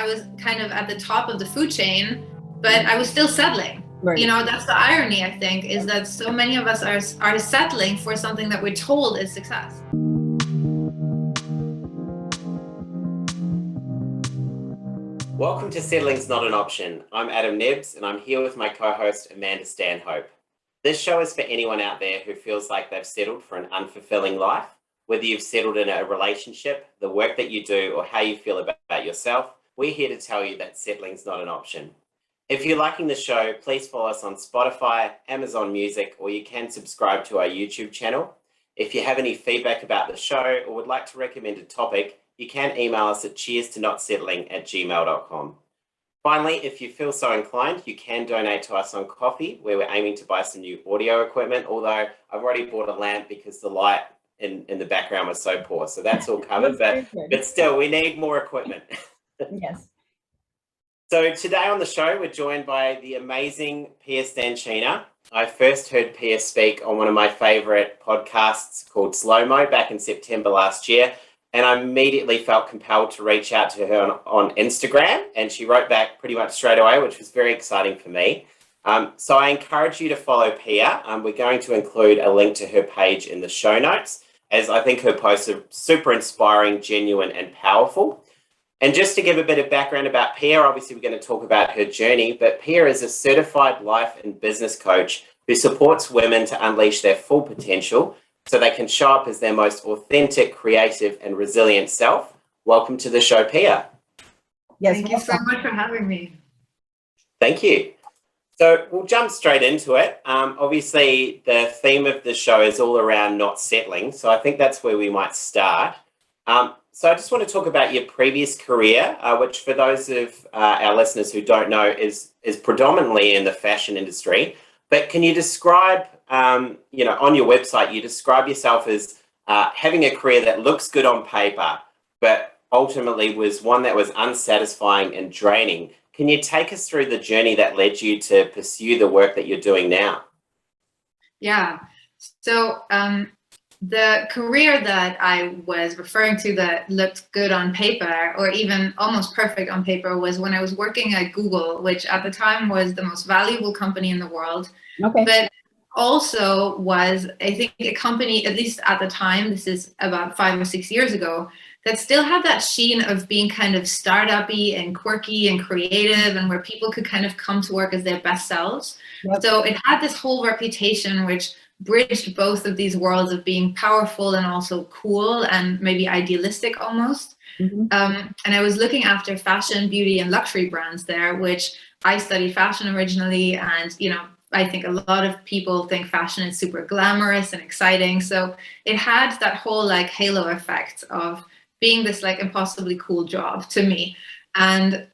I was kind of at the top of the food chain, but I was still settling. Right. You know, that's the irony, I think, is that so many of us are settling for something that we're told is success. Welcome to Settling's Not an Option. I'm Adam Nibbs and I'm here with my co-host Amanda Stanhope. This show is for anyone out there who feels like they've settled for an unfulfilling life, whether you've settled in a relationship, the work that you do, or how you feel about yourself. We're here to tell you that settling's not an option. If you're liking the show, please follow us on Spotify, Amazon Music, or you can subscribe to our YouTube channel. If you have any feedback about the show or would like to recommend a topic, you can email us at cheers-to-not-settling@gmail.com. Finally, if you feel so inclined, you can donate to us on Coffee, where we're aiming to buy some new audio equipment, although I've already bought a lamp because the light in the background was so poor. So that's all covered, but still, we need more equipment. Yes. So today on the show, we're joined by the amazing Pierre Stanchina. I first heard Pierre speak on one of my favorite podcasts called Slow Mo back in September last year. And I immediately felt compelled to reach out to her on Instagram, and she wrote back pretty much straight away, which was very exciting for me. So I encourage you to follow Pierre. We're going to include a link to her page in the show notes, as I think her posts are super inspiring, genuine, and powerful. And just to give a bit of background about Pierre, obviously we're going to talk about her journey, but Pierre is a certified life and business coach who supports women to unleash their full potential so they can show up as their most authentic, creative, and resilient self. Welcome to the show, Pierre. Yes, Thank you so much for having me. Thank you. So we'll jump straight into it. Obviously, the theme of the show is all around not settling, so I think that's where we might start. So I just want to talk about your previous career, which for those of our listeners who don't know is predominantly in the fashion industry. But can you describe, on your website, you describe yourself as having a career that looks good on paper, but ultimately was one that was unsatisfying and draining. Can you take us through the journey that led you to pursue the work that you're doing now? Yeah. So the career that I was referring to that looked good on paper, or even almost perfect on paper, was when I was working at Google, which at the time was the most valuable company in the world. Okay. But also was, I think, a company, at least at the time, this is about 5 or 6 years ago, that still had that sheen of being kind of startup-y and quirky and creative, and where people could kind of come to work as their best selves. Yep. So it had this whole reputation which bridged both of these worlds of being powerful and also cool and maybe idealistic almost. Mm-hmm. And I was looking after fashion, beauty, and luxury brands there, which I studied fashion originally, and I think a lot of people think fashion is super glamorous and exciting. So it had that whole like halo effect of being this like impossibly cool job to me. And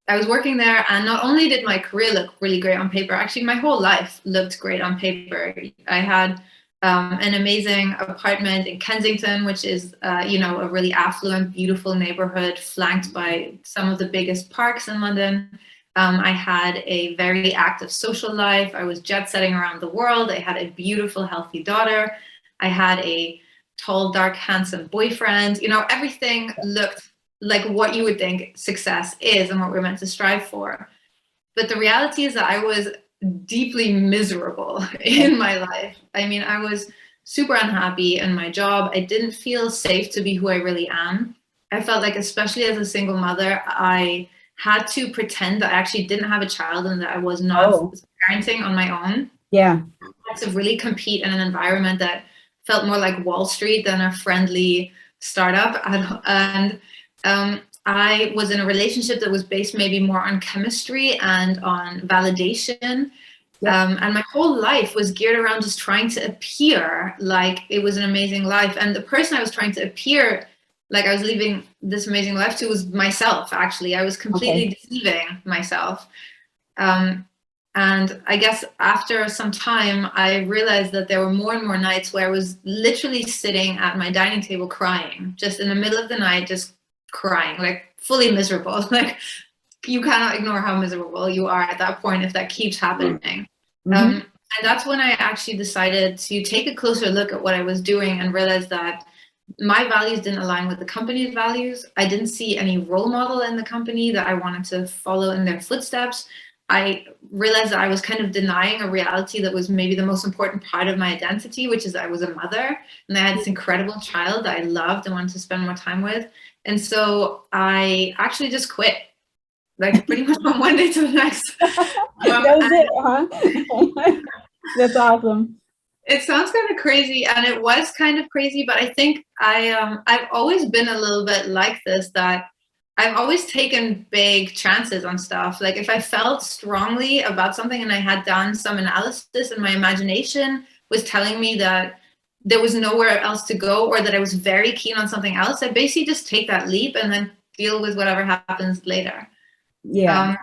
I was working there, and not only did my career look really great on paper, actually my whole life looked great on paper. I had an amazing apartment in Kensington, which is, a really affluent, beautiful neighborhood flanked by some of the biggest parks in London. I had a very active social life. I was jet setting around the world. I had a beautiful, healthy daughter. I had a tall, dark, handsome boyfriend. Everything looked like what you would think success is and what we're meant to strive for. But the reality is that I was deeply miserable in my life. I mean, I was super unhappy in my job. I didn't feel safe to be who I really am. I felt like, especially as a single mother, I had to pretend that I actually didn't have a child and that I was not parenting on my own. Yeah. I had to really compete in an environment that felt more like Wall Street than a friendly startup. And I was in a relationship that was based maybe more on chemistry and on validation. And my whole life was geared around just trying to appear like it was an amazing life. And the person I was trying to appear like I was living this amazing life to was myself, actually. I was completely deceiving myself. And I guess after some time, I realized that there were more and more nights where I was literally sitting at my dining table crying, just in the middle of the night, just crying, like fully miserable. Like you cannot ignore how miserable you are at that point if that keeps happening. Mm-hmm. And that's when I actually decided to take a closer look at what I was doing and realized that my values didn't align with the company's values. I didn't see any role model in the company that I wanted to follow in their footsteps. I realized that I was kind of denying a reality that was maybe the most important part of my identity, which is that I was a mother and I had this incredible child that I loved and wanted to spend more time with. And so I actually just quit, like pretty much from one day to the next. That was it, huh? That's awesome. It sounds kind of crazy, and it was kind of crazy, but I think I've always been a little bit like this, that I've always taken big chances on stuff. Like if I felt strongly about something and I had done some analysis and my imagination was telling me that there was nowhere else to go or that I was very keen on something else, I basically just take that leap and then deal with whatever happens later. Yeah.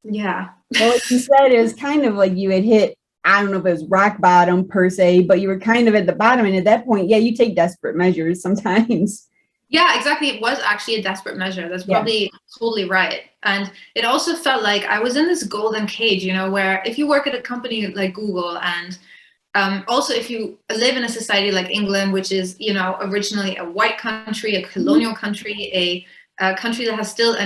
Yeah. Well, like you said, it was kind of like you had hit, I don't know if it was rock bottom per se, but you were kind of at the bottom. And at that point, yeah, you take desperate measures sometimes. Yeah, exactly. It was actually a desperate measure. That's probably totally right. And it also felt like I was in this golden cage, you know, where if you work at a company like Google, and also if you live in a society like England, which is, you know, originally a white country, a colonial country, a country that has still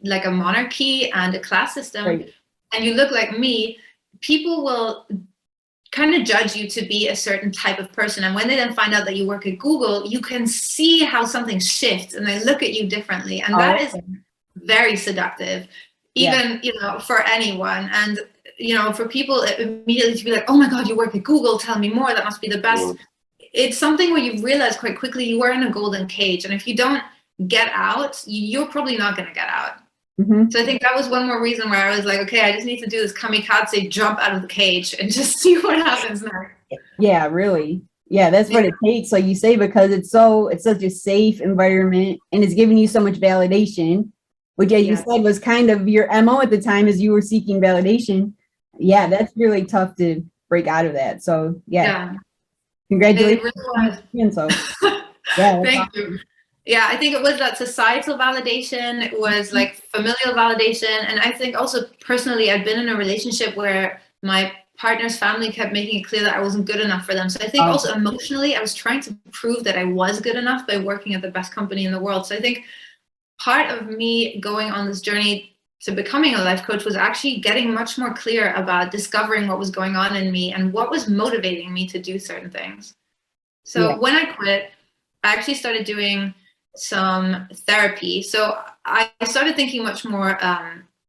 like a monarchy and a class system, Right. and you look like me, people will kind of judge you to be a certain type of person. And when they then find out that you work at Google, you can see how something shifts and they look at you differently. And that is very seductive, even, you know, for anyone. And, you know, for people immediately to be like, oh my God, you work at Google, tell me more, that must be the best. It's something where you realize quite quickly you are in a golden cage. And if you don't get out, you're probably not going to get out. Mm-hmm. So I think that was one more reason where I was like, okay, I just need to do this kamikaze jump out of the cage and just see what happens next. Yeah, really. Yeah, that's what it takes, like you say, because it's such a safe environment and it's giving you so much validation, which, as you said, was kind of your MO at the time as you were seeking validation. Yeah, that's really tough to break out of that. So congratulations. It really was. So yeah, thank you. Yeah, I think it was that societal validation. It was like familial validation. And I think also personally, I'd been in a relationship where my partner's family kept making it clear that I wasn't good enough for them. So I think also emotionally, I was trying to prove that I was good enough by working at the best company in the world. So I think part of me going on this journey to becoming a life coach was actually getting much more clear about discovering what was going on in me and what was motivating me to do certain things. So when I quit, I actually started doing some therapy. So I started thinking much more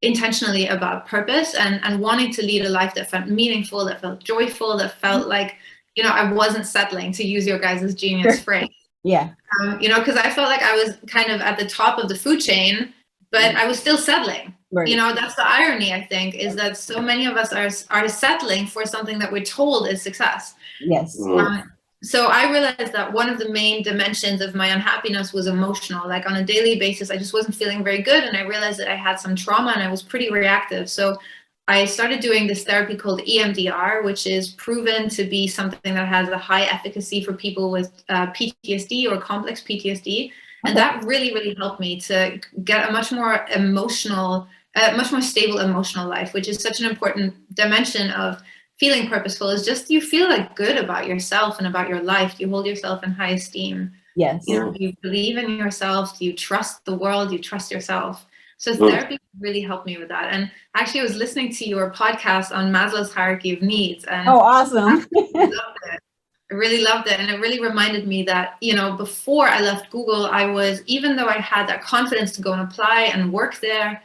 intentionally about purpose and wanting to lead a life that felt meaningful, that felt joyful, that felt like, you know, I wasn't settling, to use your guys' genius phrase. Yeah. You know, because I felt like I was kind of at the top of the food chain, but I was still settling. Right. You know, that's the irony, I think, is that so many of us are settling for something that we're told is success. Yes. So I realized that one of the main dimensions of my unhappiness was emotional. Like on a daily basis, I just wasn't feeling very good. And I realized that I had some trauma and I was pretty reactive. So I started doing this therapy called EMDR, which is proven to be something that has a high efficacy for people with PTSD or complex PTSD. And that really, really helped me to get a much more stable emotional life, which is such an important dimension of feeling purposeful. Is just you feel like good about yourself and about your life. You hold yourself in high esteem. Yes. You know, you believe in yourself, you trust the world, you trust yourself. So therapy really helped me with that. And actually I was listening to your podcast on Maslow's hierarchy of needs. And awesome. I really loved it. And it really reminded me that, you know, before I left Google, even though I had that confidence to go and apply and work there,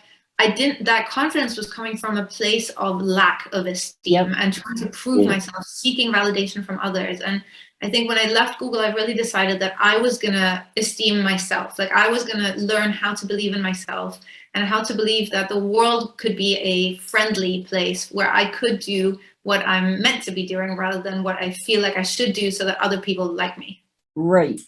that confidence was coming from a place of lack of esteem and trying to prove myself, seeking validation from others. And I think when I left Google, I really decided that I was going to esteem myself. Like I was going to learn how to believe in myself and how to believe that the world could be a friendly place where I could do what I'm meant to be doing rather than what I feel like I should do so that other people like me. Right.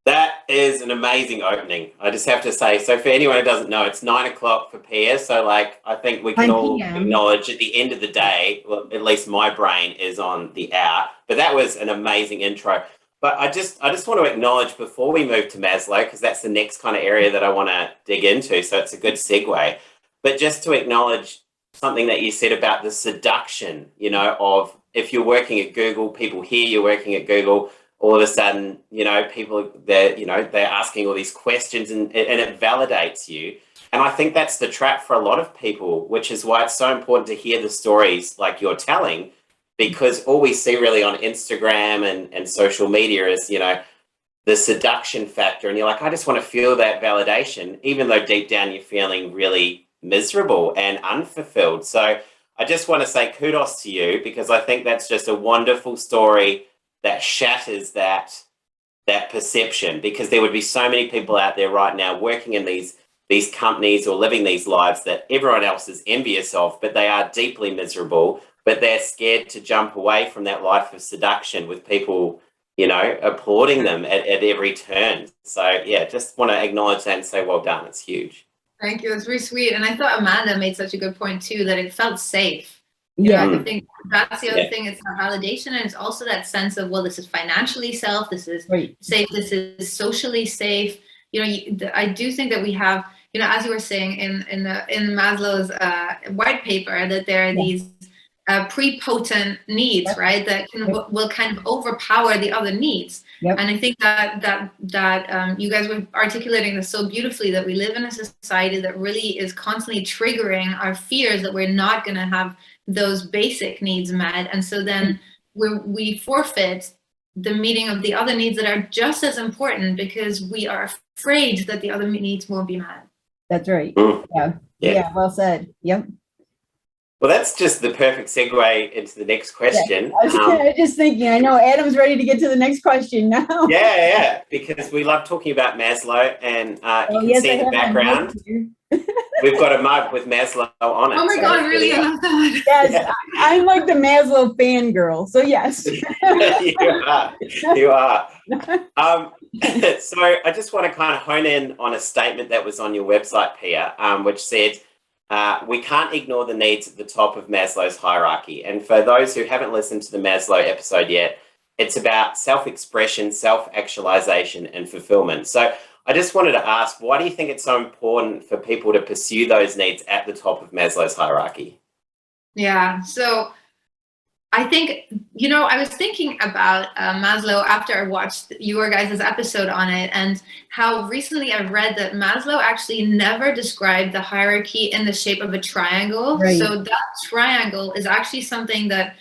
That is an amazing opening, I just have to say. So for anyone who doesn't know, it's 9 o'clock for Pierre. So like, I think we can all acknowledge at the end of the day, well, at least my brain is on the hour, but that was an amazing intro. But I just want to acknowledge before we move to Maslow, because that's the next kind of area that I want to dig into. So it's a good segue, but just to acknowledge something that you said about the seduction, you know, of if you're working at Google, people hear you're working at Google, all of a sudden, people, they're asking all these questions, and it validates you. And I think that's the trap for a lot of people, which is why it's so important to hear the stories like you're telling, because all we see really on Instagram and social media is, the seduction factor. And you're like, I just want to feel that validation, even though deep down you're feeling really miserable and unfulfilled. So I just want to say kudos to you, because I think that's just a wonderful story that shatters that perception, because there would be so many people out there right now working in these companies or living these lives that everyone else is envious of, but they are deeply miserable, but they're scared to jump away from that life of seduction with people, applauding them at every turn. So yeah, just want to acknowledge that and say, well done. It's huge. Thank you. It's really sweet. And I thought Amanda made such a good point too, that it felt safe. I think that's the other thing. It's that validation, and it's also that sense of, well, this is financially safe, this is safe, this is socially safe. I do think that we have, as you were saying in Maslow's white paper, that there are these prepotent needs, right, that will kind of overpower the other needs. And I think that you guys were articulating this so beautifully, that we live in a society that really is constantly triggering our fears that we're not going to have those basic needs met, and so then we forfeit the meeting of the other needs that are just as important, because we are afraid that the other needs won't be met. That's right. Yeah, well said. Yep. Well, that's just the perfect segue into the next question. I was just thinking, I know Adam's ready to get to the next question now. Yeah, because we love talking about Maslow, and you can see in the background, we've got a mug with Maslow on it. Oh my God, really? I love that. Yes, I'm like the Maslow fangirl, so yes. You are. So I just want to kind of hone in on a statement that was on your website, Pierre, which said, we can't ignore the needs at the top of Maslow's hierarchy. And for those who haven't listened to the Maslow episode yet, it's about self-expression, self-actualization, and fulfillment. So I just wanted to ask, why do you think it's so important for people to pursue those needs at the top of Maslow's hierarchy? Yeah, so I think, I was thinking about Maslow after I watched your guys' episode on it, and how recently I read that Maslow actually never described the hierarchy in the shape of a triangle. Right. So that triangle is actually something that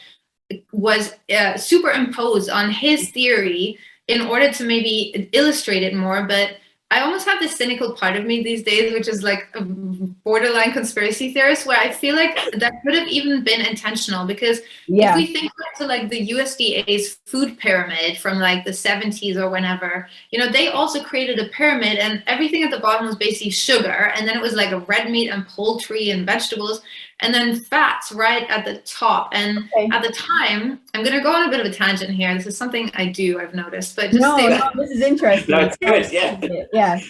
was superimposed on his theory in order to maybe illustrate it more. But I almost have this cynical part of me these days, which is like a borderline conspiracy theorist, where I feel like that could have even been intentional, because if we think back to like the USDA's food pyramid from like the 70s or whenever, they also created a pyramid, and everything at the bottom was basically sugar, and then it was like a red meat and poultry and vegetables, and then fats right at the top. And at the time, I'm going to go on a bit of a tangent here. This is something I've noticed, but just this is interesting. No, it's good, yeah.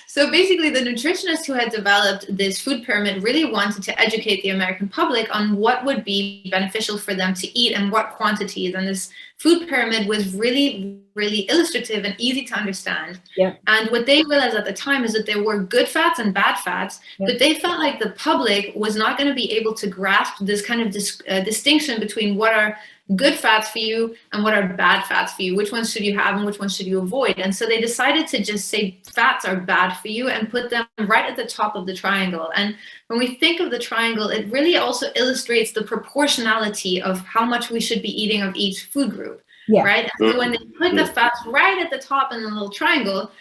So basically, the nutritionist who had developed this food pyramid really wanted to educate the American public on what would be beneficial for them to eat and what quantities. And this food pyramid was really, really illustrative and easy to understand. And what they realized at the time is that there were good fats and bad fats, but they felt like the public was not going to be able to grasp this kind of distinction between what are good fats for you and what are bad fats for you, which ones should you have and which ones should you avoid. And so they decided to just say fats are bad for you and put them right at the top of the triangle. And when we think of the triangle, it really also illustrates the proportionality of how much we should be eating of each food group, right? And so when they put the fats right at the top in the little triangle,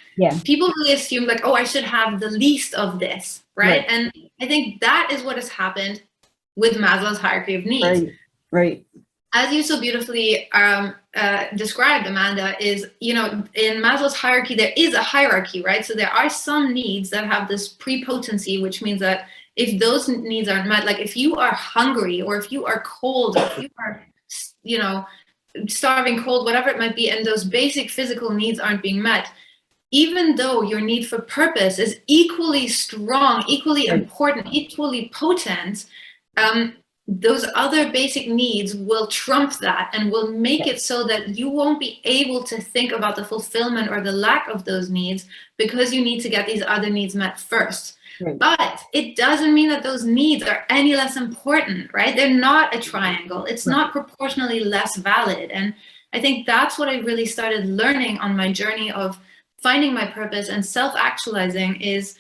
people really assume like, oh, I should have the least of this, right? And I think that is what has happened with Maslow's hierarchy of needs. Right. As you so beautifully described, Amanda, is, in Maslow's hierarchy, there is a hierarchy, right? So there are some needs that have this prepotency, which means that if those needs aren't met, like if you are hungry, or if you are cold, or if you are, starving cold, whatever it might be, and those basic physical needs aren't being met, even though your need for purpose is equally strong, equally important, equally potent, those other basic needs will trump that and will make it so that you won't be able to think about the fulfillment or the lack of those needs, because you need to get these other needs met first. But it doesn't mean that those needs are any less important, right? They're not a triangle. It's not proportionally less valid. And I think that's what I really started learning on my journey of finding my purpose and self-actualizing. Is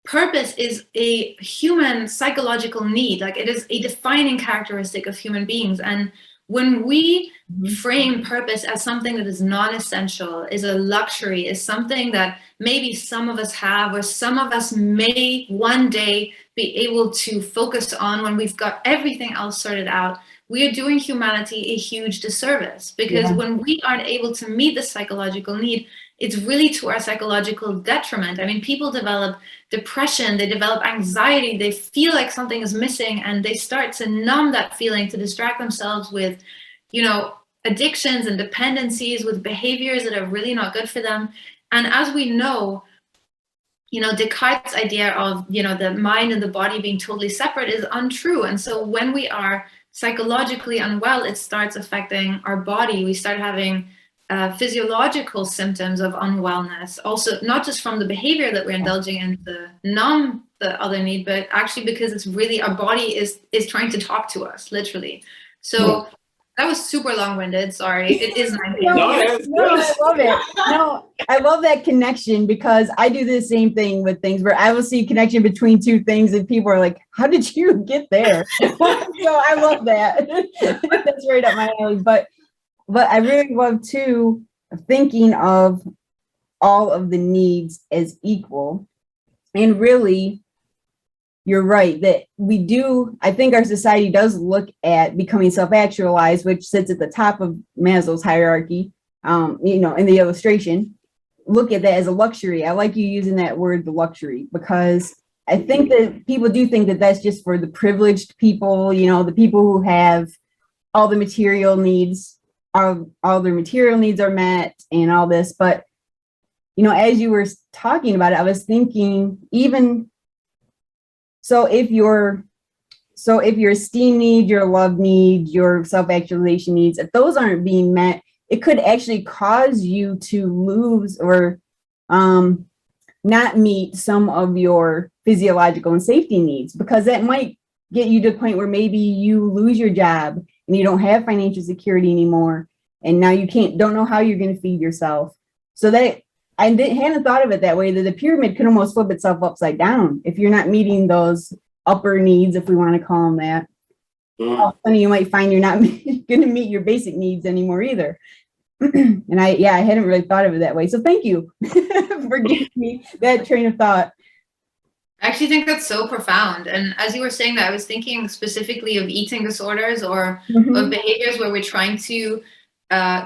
purpose is a human psychological need. Like, it is a defining characteristic of human beings. And when we frame purpose as something that is non-essential, is a luxury, is something that maybe some of us have, or some of us may one day be able to focus on when we've got everything else sorted out, we are doing humanity a huge disservice. Because when we aren't able to meet the psychological need, it's really to our psychological detriment. I mean, people develop depression, they develop anxiety, they feel like something is missing, and they start to numb that feeling to distract themselves with, addictions and dependencies, with behaviors that are really not good for them. And as we know, Descartes' idea of, the mind and the body being totally separate is untrue. And so when we are psychologically unwell, it starts affecting our body. We start having physiological symptoms of unwellness, also not just from the behavior that we're indulging in to numb the other need, but actually because it's really our body is trying to talk to us, literally. So that was super long-winded. Sorry, it is 9 No, I love it. No, I love that connection, because I do the same thing with things where I will see connection between two things and people are like, how did you get there? So I love that. That's right up my alley. But I really love too thinking of all of the needs as equal. And really, you're right that we do. I think our society does look at becoming self-actualized, which sits at the top of Maslow's hierarchy, in the illustration. Look at that as a luxury. I like you using that word, the luxury, because I think that people do think that that's just for the privileged people, the people who have all the material needs, all their material needs are met and all this. But, as you were talking about it, I was thinking even, so if your esteem needs, your love needs, your self-actualization needs, if those aren't being met, it could actually cause you to lose or not meet some of your physiological and safety needs, because that might get you to the point where maybe you lose your job and you don't have financial security anymore, and now you don't know how you're going to feed yourself. So that I hadn't thought of it that way, that the pyramid could almost flip itself upside down if you're not meeting those upper needs, if we want to call them that. All of a sudden you might find you're not going to meet your basic needs anymore either. And I hadn't really thought of it that way. So thank you for giving me that train of thought. I actually think that's so profound. And as you were saying that, I was thinking specifically of eating disorders or of behaviors where we're trying to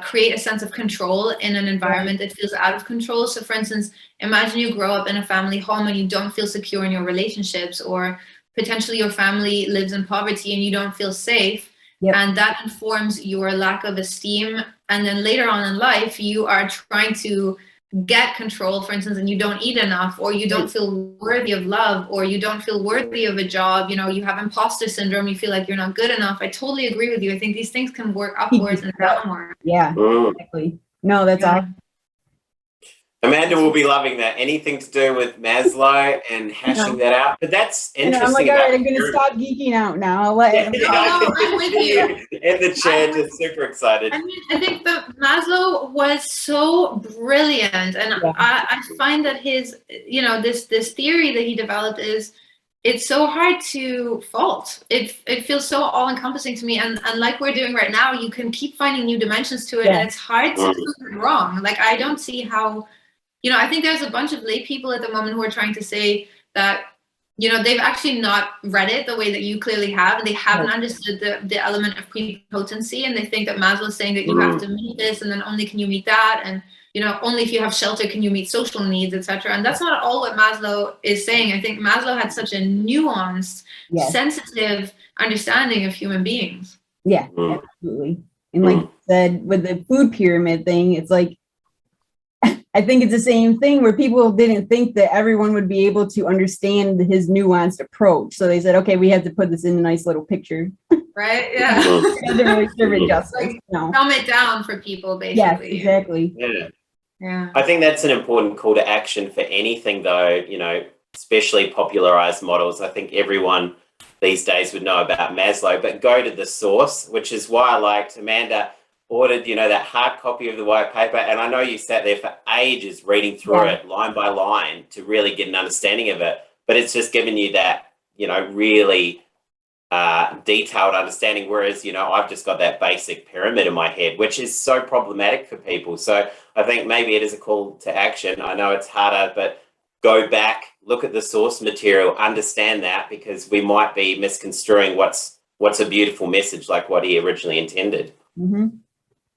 create a sense of control in an environment that feels out of control. So for instance, imagine you grow up in a family home and you don't feel secure in your relationships, or potentially your family lives in poverty and you don't feel safe. And that informs your lack of esteem. And then later on in life, you are trying to get control, for instance, and you don't eat enough, or you don't feel worthy of love, or you don't feel worthy of a job, you have imposter syndrome, you feel like you're not good enough. I totally agree with you. I think these things can work upwards and downwards. Yeah, exactly. No, that's awesome. Amanda will be loving that. Anything to do with Maslow and hashing that out. But that's interesting. I'm like, all right, I'm going to stop geeking out now. I'll let I'm with you. In the chair, just super excited. I mean, I think that Maslow was so brilliant. And I find that his, this theory that he developed it's so hard to fault. It feels so all-encompassing to me. And like we're doing right now, you can keep finding new dimensions to it. And it's hard to prove it wrong. Like, I don't see how... I think there's a bunch of lay people at the moment who are trying to say that, they've actually not read it the way that you clearly have, and they haven't understood the element of prepotency, and they think that Maslow is saying that you have to meet this, and then only can you meet that, and, only if you have shelter can you meet social needs, etc. And that's not all what Maslow is saying. I think Maslow had such a nuanced, sensitive understanding of human beings. Yeah, absolutely. And like you said, with the food pyramid thing, it's like, I think it's the same thing where people didn't think that everyone would be able to understand his nuanced approach. So they said, okay, we have to put this in a nice little picture. Right? Yeah. It doesn't really serve it justice. Dumb it down for people, basically. Yes, exactly. Yeah. I think that's an important call to action for anything, though, especially popularized models. I think everyone these days would know about Maslow, but go to the source, which is why I liked, Amanda, ordered, that hard copy of the white paper, and I know you sat there for ages reading through it line by line to really get an understanding of it, but it's just given you that, really detailed understanding, whereas, I've just got that basic pyramid in my head, which is so problematic for people. So I think maybe it is a call to action. I know it's harder, but go back, look at the source material, understand that, because we might be misconstruing what's a beautiful message, like what he originally intended. Mm-hmm.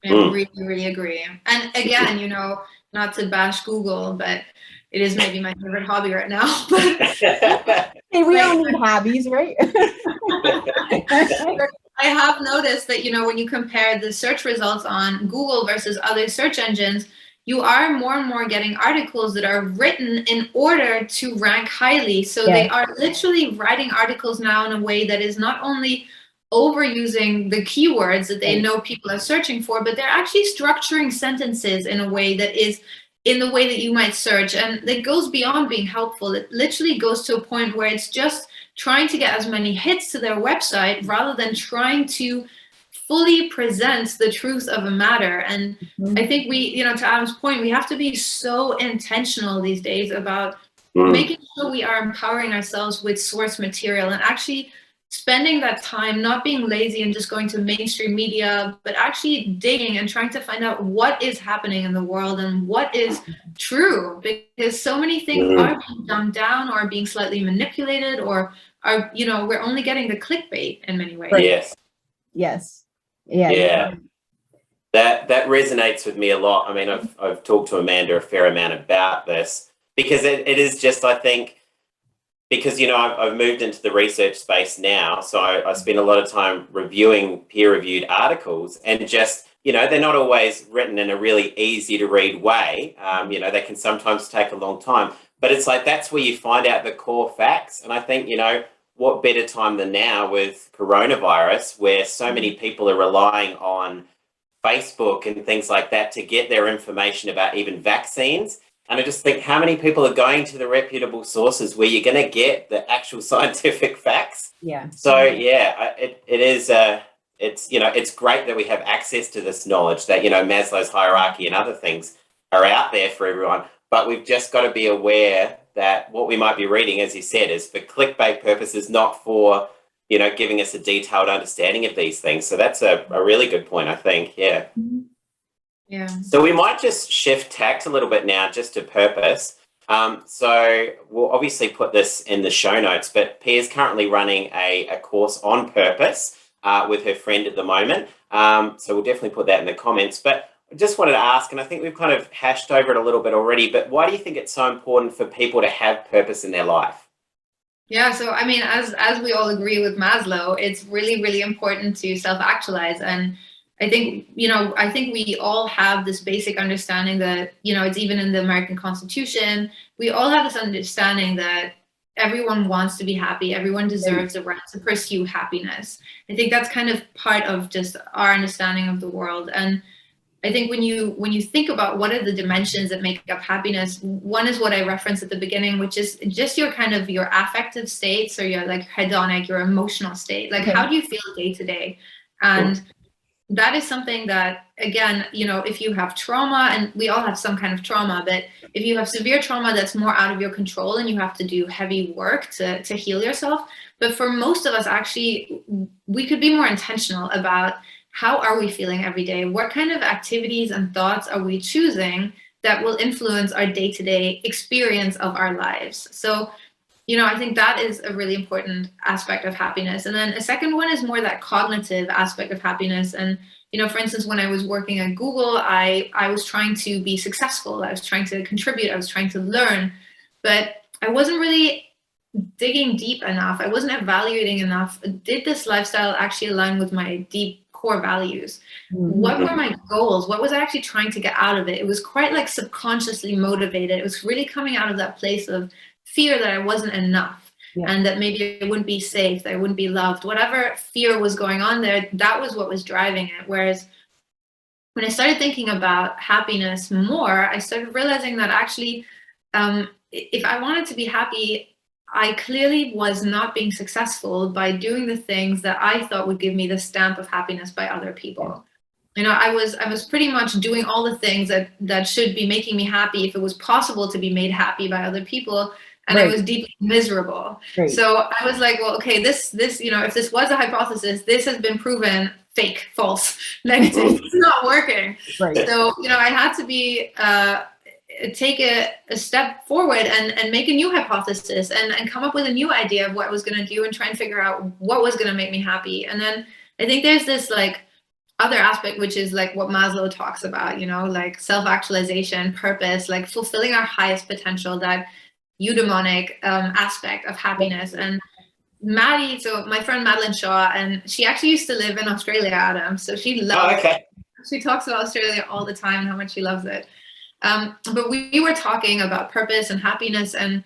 I really, really agree. And again, not to bash Google, but it is maybe my favorite hobby right now. Hey, we all need hobbies, right? I have noticed that, when you compare the search results on Google versus other search engines, you are more and more getting articles that are written in order to rank highly. So they are literally writing articles now in a way that is not only overusing the keywords that they know people are searching for, but they're actually structuring sentences in a way that is in the way that you might search. And it goes beyond being helpful. It literally goes to a point where it's just trying to get as many hits to their website rather than trying to fully present the truth of a matter. And I think we, to Adam's point, we have to be so intentional these days about making sure we are empowering ourselves with source material and actually spending that time, not being lazy and just going to mainstream media, but actually digging and trying to find out what is happening in the world and what is true, because so many things are being dumbed down or being slightly manipulated, or are, we're only getting the clickbait in many ways. Yes. Yeah. That resonates with me a lot. I mean, I've talked to Amanda a fair amount about this, because it is just, I think, because, I've moved into the research space now, so I spend a lot of time reviewing peer-reviewed articles, and just, they're not always written in a really easy to read way. They can sometimes take a long time, but it's like, that's where you find out the core facts. And I think, what better time than now with coronavirus, where so many people are relying on Facebook and things like that to get their information about even vaccines. And I just think, how many people are going to the reputable sources where you're going to get the actual scientific facts? Yeah. So it is it's great that we have access to this knowledge, that Maslow's hierarchy and other things are out there for everyone, but we've just got to be aware that what we might be reading, as you said, is for clickbait purposes, not for giving us a detailed understanding of these things. So that's a really good point, I think. Yeah. So we might just shift tact a little bit now, just to purpose. So we'll obviously put this in the show notes, but Pierre's currently running a course on purpose with her friend at the moment. So we'll definitely put that in the comments. But I just wanted to ask, and I think we've kind of hashed over it a little bit already, but why do you think it's so important for people to have purpose in their life? Yeah, so I mean, as we all agree with Maslow, it's really, really important to self-actualize. And I think, we all have this basic understanding that, it's even in the American Constitution, we all have this understanding that everyone wants to be happy, everyone deserves the right to pursue happiness. I think that's kind of part of just our understanding of the world. And I think when you think about what are the dimensions that make up happiness, one is what I referenced at the beginning, which is just your kind of your affective state. So your like hedonic, your emotional state, like how do you feel day to day? And that is something that, again, if you have trauma, and we all have some kind of trauma, but if you have severe trauma that's more out of your control and you have to do heavy work to heal yourself. But for most of us, actually, we could be more intentional about how are we feeling every day? What kind of activities and thoughts are we choosing that will influence our day-to-day experience of our lives? So, I think that is a really important aspect of happiness. And then a second one is more that cognitive aspect of happiness. And, for instance, when I was working at Google, I was trying to be successful. I was trying to contribute. I was trying to learn, but I wasn't really digging deep enough. I wasn't evaluating enough. Did this lifestyle actually align with my deep core values? What were my goals? What was I actually trying to get out of it? It was quite like subconsciously motivated. It was really coming out of that place of fear that I wasn't enough and that maybe I wouldn't be safe, that I wouldn't be loved. Whatever fear was going on there, that was what was driving it. Whereas when I started thinking about happiness more, I started realizing that actually, if I wanted to be happy, I clearly was not being successful by doing the things that I thought would give me the stamp of happiness by other people. I was pretty much doing all the things that should be making me happy if it was possible to be made happy by other people, and I Right. was deeply miserable. Right. So I was like, well, okay, this if this was a hypothesis, this has been proven fake, false, negative. It's not working. Right. So I had to be take a step forward and make a new hypothesis and come up with a new idea of what I was going to do and try and figure out what was going to make me happy. And then I think there's this like other aspect, which is like what Maslow talks about, like self-actualization, purpose, like fulfilling our highest potential, that eudaimonic aspect of happiness. And Maddie, so my friend Madeline Shaw, and she actually used to live in Australia, Adam. So she loves it. She talks about Australia all the time, how much she loves it. But we were talking about purpose and happiness and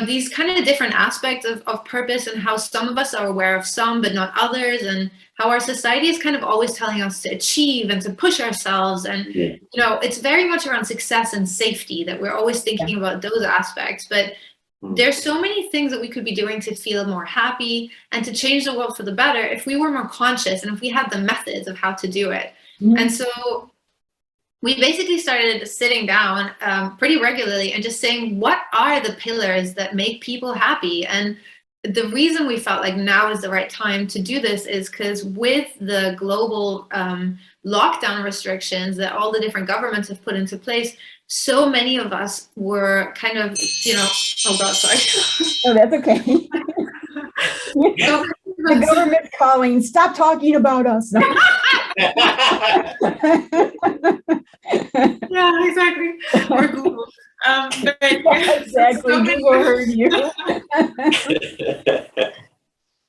these kind of different aspects of purpose, and how some of us are aware of some but not others, and how our society is kind of always telling us to achieve and to push ourselves. And it's very much around success and safety, that we're always thinking about those aspects. But there's so many things that we could be doing to feel more happy and to change the world for the better if we were more conscious and if we had the methods of how to do it. And so we basically started sitting down pretty regularly and just saying, what are the pillars that make people happy? And the reason we felt like now is the right time to do this is because with the global lockdown restrictions that all the different governments have put into place, so many of us were kind of, oh God, sorry. Oh, that's okay. The government's calling. Stop talking about us. No. Yeah, exactly. Or Google. Exactly. Google heard you.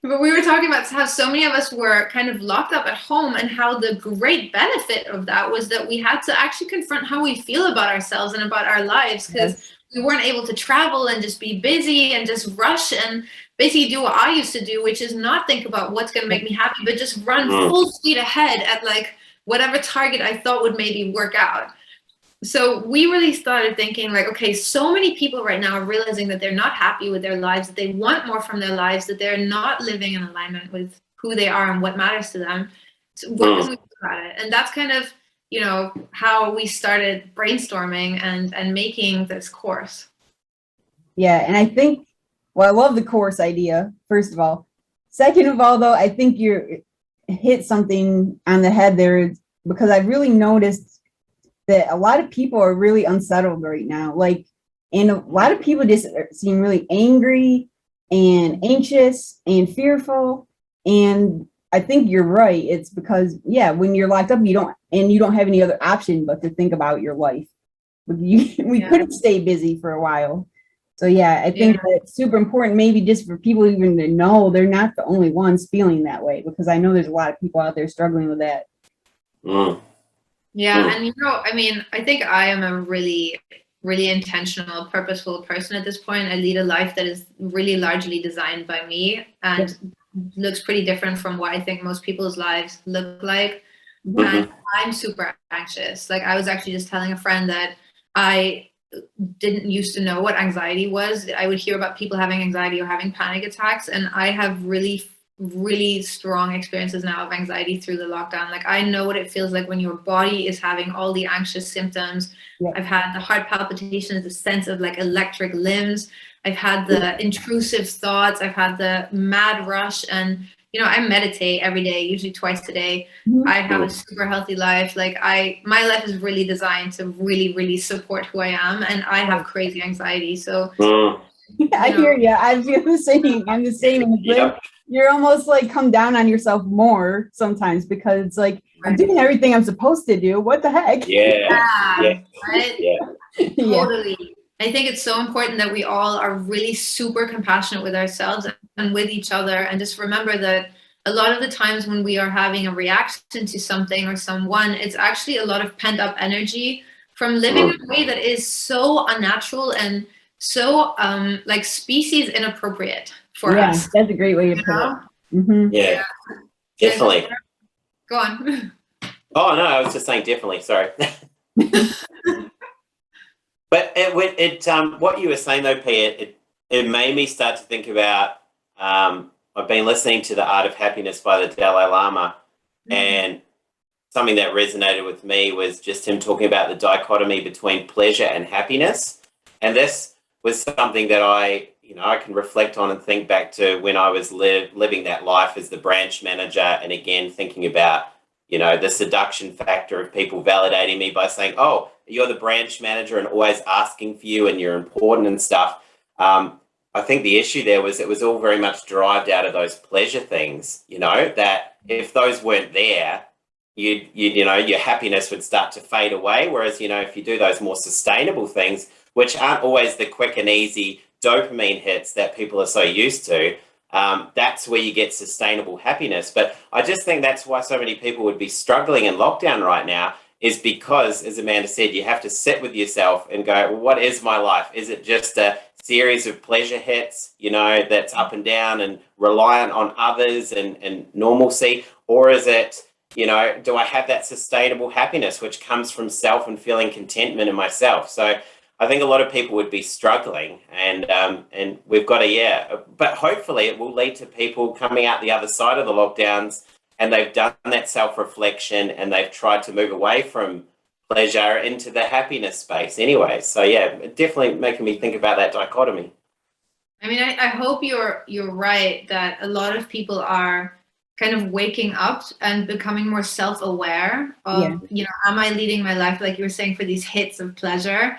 But we were talking about how so many of us were kind of locked up at home, and how the great benefit of that was that we had to actually confront how we feel about ourselves and about our lives, because we weren't able to travel and just be busy and just rush and basically do what I used to do, which is not think about what's going to make me happy, but just run full speed ahead at like whatever target I thought would maybe work out. So we really started thinking like, okay, so many people right now are realizing that they're not happy with their lives, that they want more from their lives, that they're not living in alignment with who they are and what matters to them. So what can we do about it? And that's kind of, how we started brainstorming and making this course. Yeah. And I think, well, I love the course idea, first of all. Second of all, though, I think you hit something on the head there, because I've really noticed that a lot of people are really unsettled right now. Like, and a lot of people just seem really angry and anxious and fearful. And I think you're right. It's because, when you're locked up, you don't have any other option but to think about your life. We couldn't stay busy for a while. So I think that's super important, maybe just for people even to know they're not the only ones feeling that way, because I know there's a lot of people out there struggling with that. Yeah, and I think I am a really, really intentional, purposeful person at this point. I lead a life that is really largely designed by me and looks pretty different from what I think most people's lives look like. And I'm super anxious. Like, I was actually just telling a friend that I didn't used to know what anxiety was. I would hear about people having anxiety or having panic attacks, and I have really, really strong experiences now of anxiety through the lockdown. Like, I know what it feels like when your body is having all the anxious symptoms. I've had the heart palpitations, the sense of like electric limbs. I've had the intrusive thoughts. I've had the mad rush. And I meditate every day, usually twice a day. I have a super healthy life. Like, my life is really designed to really, really support who I am, and I have crazy anxiety. So I hear you. I feel the same. I'm the same. You're almost like come down on yourself more sometimes, because it's like, I'm doing everything I'm supposed to do. What the heck? Right? Totally. I think it's so important that we all are really super compassionate with ourselves and with each other, and just remember that a lot of the times when we are having a reaction to something or someone, it's actually a lot of pent up energy from living in a way that is so unnatural and so like species inappropriate for us. That's a great way to put it. Definitely. Go on. Oh no, I was just saying definitely. Sorry. But what you were saying though, Pierre, it made me start to think about. I've been listening to The Art of Happiness by the Dalai Lama, and something that resonated with me was just him talking about the dichotomy between pleasure and happiness. And this was something that I can reflect on and think back to when I was living that life as the branch manager. And again, thinking about, the seduction factor of people validating me by saying, oh, you're the branch manager and always asking for you and you're important and stuff. I think the issue there was it was all very much derived out of those pleasure things, that if those weren't there, your happiness would start to fade away. Whereas, if you do those more sustainable things, which aren't always the quick and easy dopamine hits that people are so used to, that's where you get sustainable happiness. But I just think that's why so many people would be struggling in lockdown right now, is because, as Amanda said, you have to sit with yourself and go, well, what is my life? Is it just a series of pleasure hits, that's up and down and reliant on others and normalcy? Or is it, do I have that sustainable happiness, which comes from self and feeling contentment in myself? So I think a lot of people would be struggling, and we've got but hopefully it will lead to people coming out the other side of the lockdowns and they've done that self-reflection and they've tried to move away from pleasure into the happiness space anyway. So definitely making me think about that dichotomy. I mean, I hope you're right that a lot of people are kind of waking up and becoming more self-aware of, am I leading my life, like you were saying, for these hits of pleasure?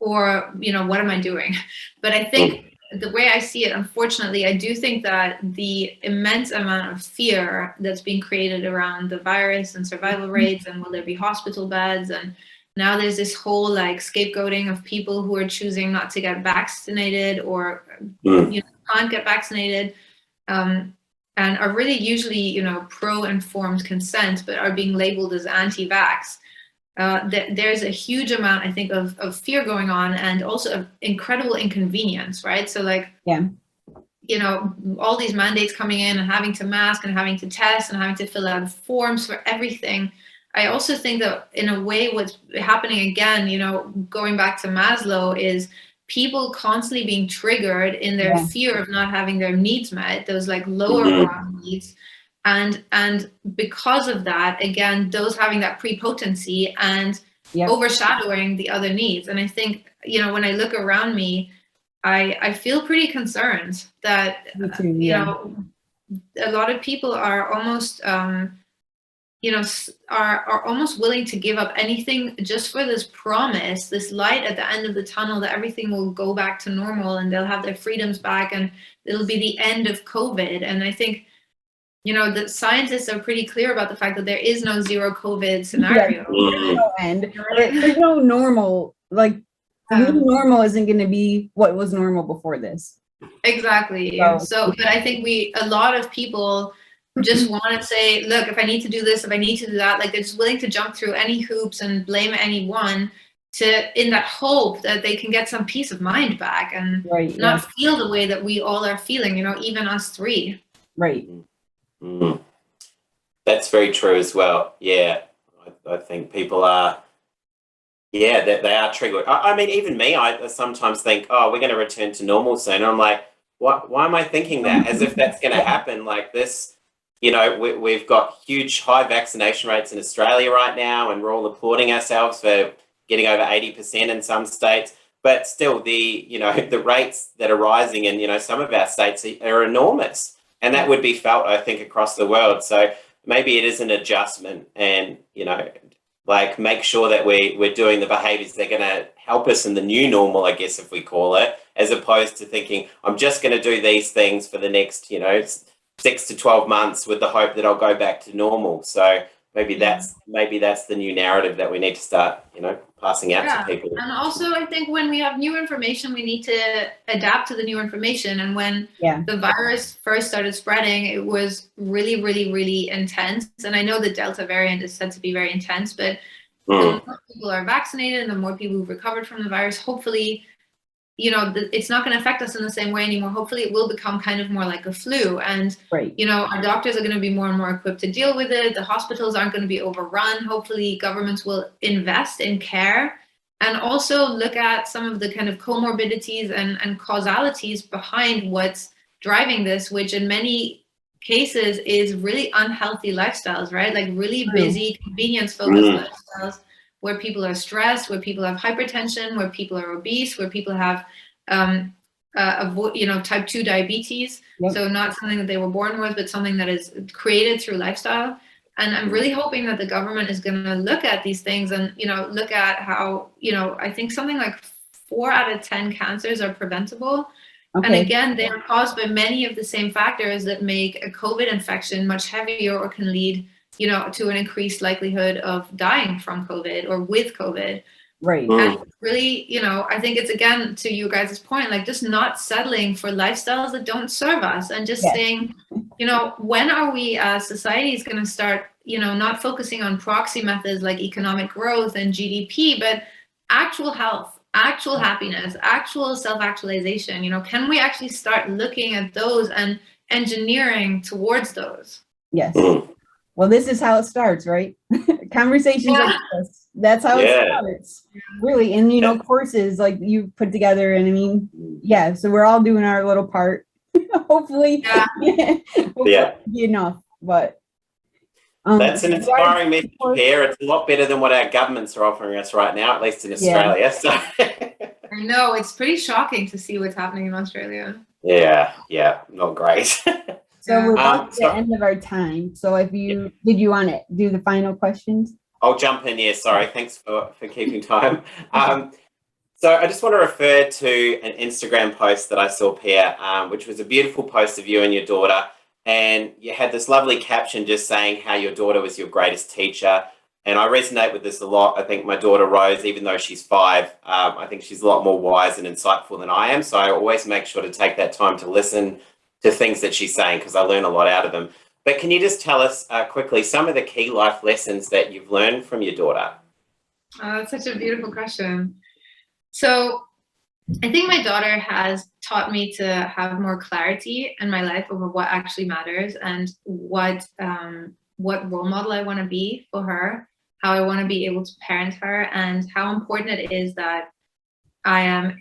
Or, what am I doing? But I think the way I see it, unfortunately, I do think that the immense amount of fear that's being created around the virus and survival rates and will there be hospital beds, and now there's this whole scapegoating of people who are choosing not to get vaccinated or can't get vaccinated, and are really usually pro-informed consent but are being labeled as anti-vax. There's a huge amount, I think, of fear going on, and also of incredible inconvenience, right? So all these mandates coming in and having to mask and having to test and having to fill out forms for everything. I also think that in a way what's happening again, going back to Maslow, is people constantly being triggered in their fear of not having their needs met, those lower order needs. And because of that, again, those having that prepotency and overshadowing the other needs. And I think, when I look around me, I feel pretty concerned that, a lot of people are almost, are almost willing to give up anything just for this promise, this light at the end of the tunnel, that everything will go back to normal and they'll have their freedoms back and it'll be the end of COVID. And I think, the scientists are pretty clear about the fact that there is no zero COVID scenario. There's no end. There's no normal. Normal isn't going to be what was normal before this. Exactly. So, but I think a lot of people just want to say, look, if I need to do this, if I need to do that, they're just willing to jump through any hoops and blame anyone in that hope that they can get some peace of mind back and not feel the way that we all are feeling, even us three. Right. That's very true as well. Yeah, I think people are, that they are triggered. I mean, even me, I sometimes think, oh, we're going to return to normal soon. And I'm like, why am I thinking that? As if that's going to happen like this. We've got huge high vaccination rates in Australia right now, and we're all applauding ourselves for getting over 80% in some states. But still, the rates that are rising in, some of our states are enormous. And that would be felt, I think, across the world. So maybe it is an adjustment and, make sure that we're doing the behaviors that are going to help us in the new normal, I guess, if we call it, as opposed to thinking, I'm just going to do these things for the next, 6 to 12 months with the hope that I'll go back to normal. So maybe that's the new narrative that we need to start, passing out to people. And also, I think when we have new information, we need to adapt to the new information. And when the virus first started spreading, it was really, really, really intense. And I know the Delta variant is said to be very intense, but the more people are vaccinated and the more people who've recovered from the virus, hopefully, it's not going to affect us in the same way anymore. Hopefully it will become kind of more like a flu. And, our doctors are going to be more and more equipped to deal with it. The hospitals aren't going to be overrun. Hopefully governments will invest in care and also look at some of the kind of comorbidities and causalities behind what's driving this, which in many cases is really unhealthy lifestyles, right? Like really True. busy, convenience-focused lifestyles where people are stressed, where people have hypertension, where people are obese, where people have, type 2 diabetes. Yep. So not something that they were born with, but something that is created through lifestyle. And I'm really hoping that the government is going to look at these things and, look at how, I think something like 4 out of 10 cancers are preventable. Okay. And again, they are caused by many of the same factors that make a COVID infection much heavier or can lead, to an increased likelihood of dying from COVID or with COVID. Right. And really, I think it's, again, to you guys' point, like just not settling for lifestyles that don't serve us and just saying, when are we as societies going to start, not focusing on proxy methods like economic growth and GDP, but actual health, actual happiness, actual self-actualization? Can we actually start looking at those and engineering towards those? Yes. Well, this is how it starts, right? Conversations like this. That's how it starts. Really. And, courses like you put together. And I mean, so we're all doing our little part. Hopefully, hopefully be enough. But that's an inspiring message, Pierre. It's a lot better than what our governments are offering us right now, at least in Australia. So I know it's pretty shocking to see what's happening in Australia. Yeah, not great. So we're at the end of our time. So did you want to do the final questions? I'll jump in. Yeah, sorry. Thanks for keeping time. So I just want to refer to an Instagram post that I saw, Pierre, which was a beautiful post of you and your daughter. And you had this lovely caption just saying how your daughter was your greatest teacher. And I resonate with this a lot. I think my daughter Rose, even though she's 5, I think she's a lot more wise and insightful than I am. So I always make sure to take that time to listen to things that she's saying because I learn a lot out of them. But can you just tell us quickly some of the key life lessons that you've learned from your daughter? That's such a beautiful question. So I think my daughter has taught me to have more clarity in my life over what actually matters and what role model I want to be for her, how I want to be able to parent her, and how important it is that I am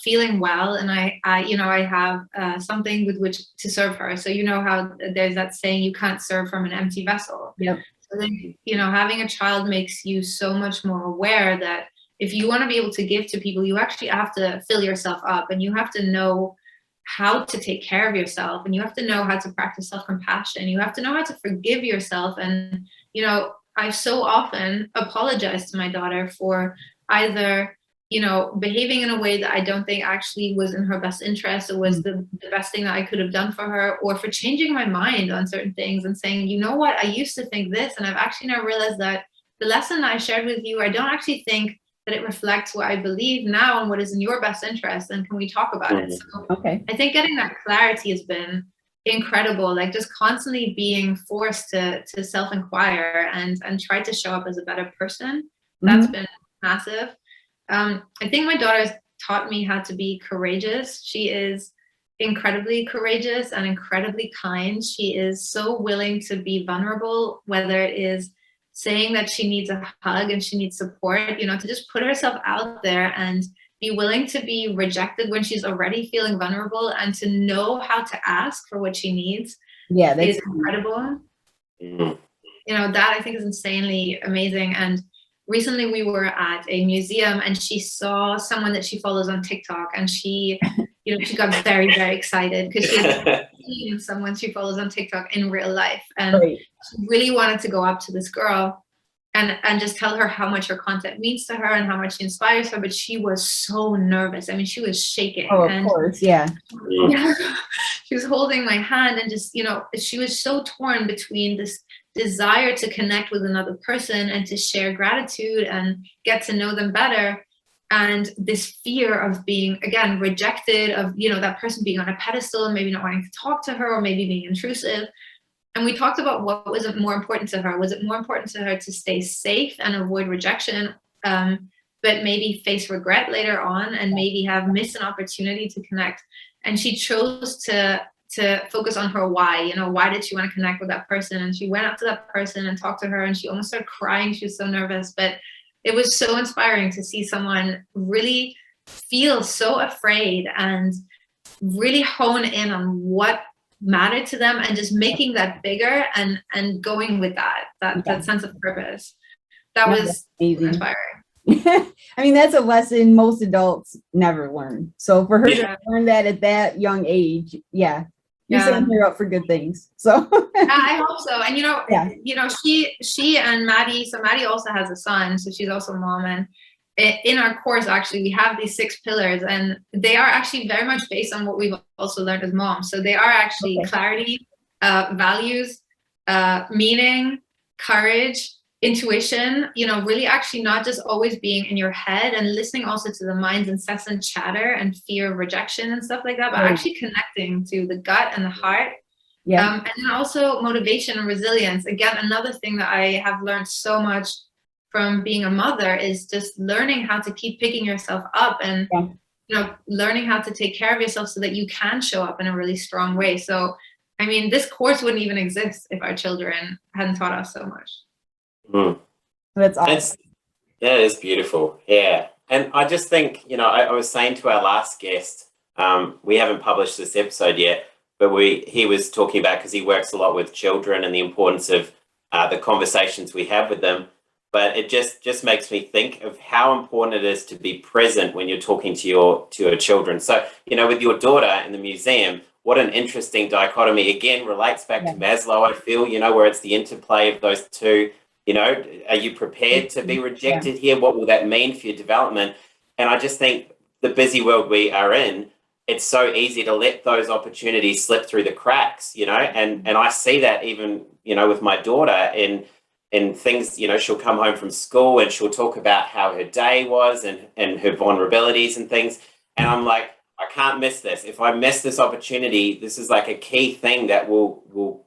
feeling well and I have something with which to serve her. So how there's that saying, you can't serve from an empty vessel. Yep. So then, having a child makes you so much more aware that if you want to be able to give to people, you actually have to fill yourself up and you have to know how to take care of yourself and you have to know how to practice self-compassion. You have to know how to forgive yourself. And, I've so often apologized to my daughter for either behaving in a way that I don't think actually was in her best interest or was the best thing that I could have done for her, or for changing my mind on certain things and saying, you know what, I used to think this, and I've actually now realized that the lesson that I shared with you, I don't actually think that it reflects what I believe now and what is in your best interest, and can we talk about it? So I think getting that clarity has been incredible, like just constantly being forced to self-inquire and try to show up as a better person. That's been massive. I think my daughter has taught me how to be courageous. She is incredibly courageous and incredibly kind. She is so willing to be vulnerable, whether it is saying that she needs a hug and she needs support, to just put herself out there and be willing to be rejected when she's already feeling vulnerable and to know how to ask for what she needs. Yeah, that's is incredible. That I think is insanely amazing. And recently we were at a museum and she saw someone that she follows on TikTok and she got very, very excited because she had seen someone she follows on TikTok in real life. And she really wanted to go up to this girl and just tell her how much her content means to her and how much she inspires her. But she was so nervous. I mean, she was shaking. Oh, of course. Yeah. She was holding my hand and just, she was so torn between this desire to connect with another person and to share gratitude and get to know them better, and this fear of being, again, rejected, of that person being on a pedestal and maybe not wanting to talk to her or maybe being intrusive. And we talked about what was more important to her. Was it more important to her to stay safe and avoid rejection, but maybe face regret later on and maybe have missed an opportunity to connect? And she chose to focus on her why. Why did she want to connect with that person? And she went up to that person and talked to her and she almost started crying. She was so nervous, but it was so inspiring to see someone really feel so afraid and really hone in on what matter to them, and just making that bigger and going with that sense of purpose. That was amazing. Inspiring. I mean, that's a lesson most adults never learn. So for her to learn that at that young age, you're setting her up for good things. So I hope so. And she and Maddie. So Maddie also has a son, so she's also a mom. And in our course, actually, we have these 6 pillars, and they are actually very much based on what we've also learned as moms. So they are actually clarity, values, meaning, courage, intuition, really actually not just always being in your head and listening also to the mind's incessant chatter and fear of rejection and stuff like that, but actually connecting to the gut and the heart. And then also motivation and resilience. Again, another thing that I have learned so much from being a mother is just learning how to keep picking yourself up and learning how to take care of yourself so that you can show up in a really strong way. So, I mean, this course wouldn't even exist if our children hadn't taught us so much. That's awesome. That is beautiful. Yeah. And I just think, I was saying to our last guest, we haven't published this episode yet, but he was talking about, because he works a lot with children and the importance of the conversations we have with them. But it just makes me think of how important it is to be present when you're talking to your children. So, with your daughter in the museum, what an interesting dichotomy. Again, relates back to Maslow, I feel, where it's the interplay of those two. Are you prepared to be rejected here? What will that mean for your development? And I just think the busy world we are in, it's so easy to let those opportunities slip through the cracks, and I see that even, with my daughter in things, she'll come home from school and she'll talk about how her day was and her vulnerabilities and things. And I'm like, I can't miss this. If I miss this opportunity, this is like a key thing that will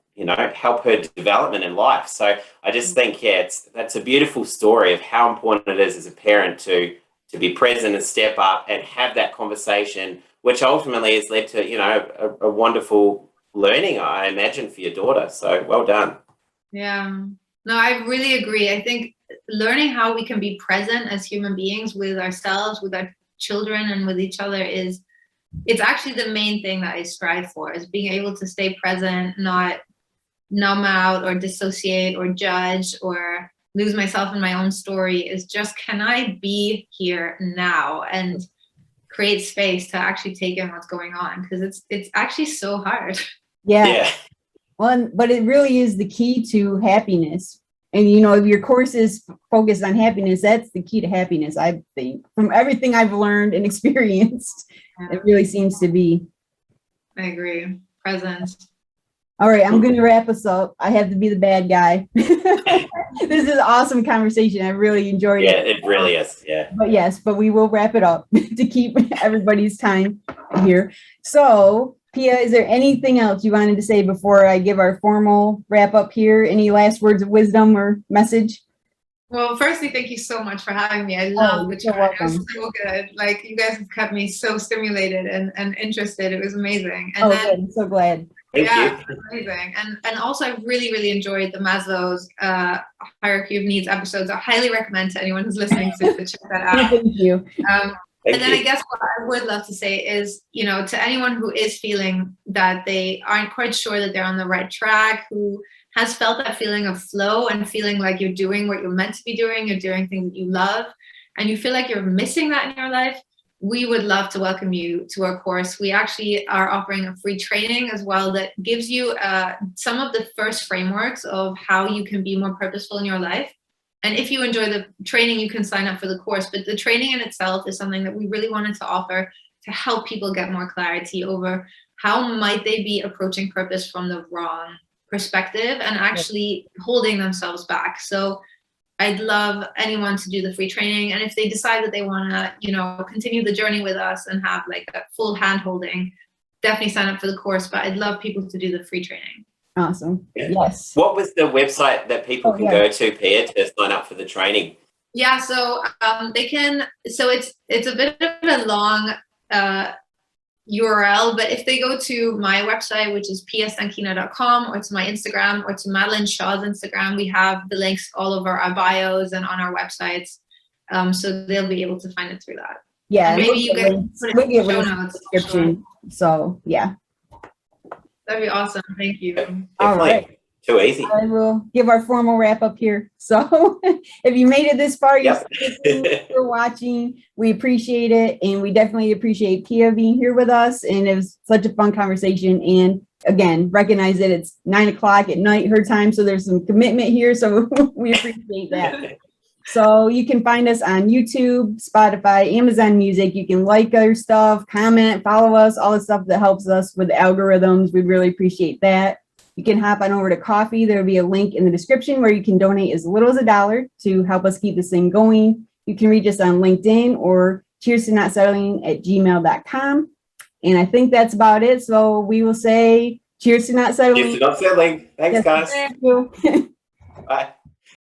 help her development in life. So I just think, that's a beautiful story of how important it is as a parent to be present and step up and have that conversation, which ultimately has led to, a wonderful learning, I imagine, for your daughter. So well done. Yeah, no, I really agree. I think learning how we can be present as human beings with ourselves, with our children, and with each other it's actually the main thing that I strive for, is being able to stay present, not numb out or dissociate or judge or lose myself in my own story. Is just, can I be here now and create space to actually take in what's going on? Because it's actually so hard. Yeah. Well, but it really is the key to happiness. And, if your course is focused on happiness, that's the key to happiness, I think. From everything I've learned and experienced, it really seems to be. I agree. Presence. All right, I'm going to wrap us up. I have to be the bad guy. This is an awesome conversation. I really enjoyed it. Yeah, it really is. Yeah. But we will wrap it up to keep everybody's time here. So, Pia, is there anything else you wanted to say before I give our formal wrap up here? Any last words of wisdom or message? Well, firstly, thank you so much for having me. I love the chat. It was so good. Like, you guys have kept me so stimulated and interested. It was amazing. And good. I'm so glad. Thank you. Amazing. And also, I really, really enjoyed the Maslow's hierarchy of needs episodes. I highly recommend to anyone who's listening to check that out. Thank you. And then I guess what I would love to say is, to anyone who is feeling that they aren't quite sure that they're on the right track, who has felt that feeling of flow and feeling like you're doing what you're meant to be doing, you're doing things that you love, and you feel like you're missing that in your life, we would love to welcome you to our course. We actually are offering a free training as well that gives you some of the first frameworks of how you can be more purposeful in your life. And if you enjoy the training, you can sign up for the course. But the training in itself is something that we really wanted to offer to help people get more clarity over how might they be approaching purpose from the wrong perspective and actually holding themselves back. So I'd love anyone to do the free training. And if they decide that they want to, continue the journey with us and have like a full hand holding, definitely sign up for the course. But I'd love people to do the free training. Awesome. Yes. What was the website that people can go to, Pierre, to sign up for the training? Yeah, so they can. So it's a bit of a long URL, but if they go to my website, which is stanchina.com, or to my Instagram, or to Madeline Shaw's Instagram, we have the links all over our bios and on our websites, so they'll be able to find it through that. Yeah, and maybe you guys put it in the show notes. Description. So yeah. That'd be awesome. Thank you. All Definitely. right. Too easy. I will give our formal wrap up here. So if you made it this far, Yep. you're watching. We appreciate it. And we definitely appreciate Pierre being here with us. And it was such a fun conversation. And again, recognize that it's 9 o'clock at night, her time. So there's some commitment here. So we appreciate that. So you can find us on YouTube, Spotify, Amazon Music. You can like our stuff, comment, follow us, all the stuff that helps us with the algorithms. We'd really appreciate that. You can hop on over to Coffee. There'll be a link in the description where you can donate as little as $1 to help us keep this thing going. You can reach us on LinkedIn or cheers-to-not-settling@gmail.com. And I think that's about it. So we will say cheers to not settling. Cheers to not settling. Thanks, Yes, guys. thank you. Bye.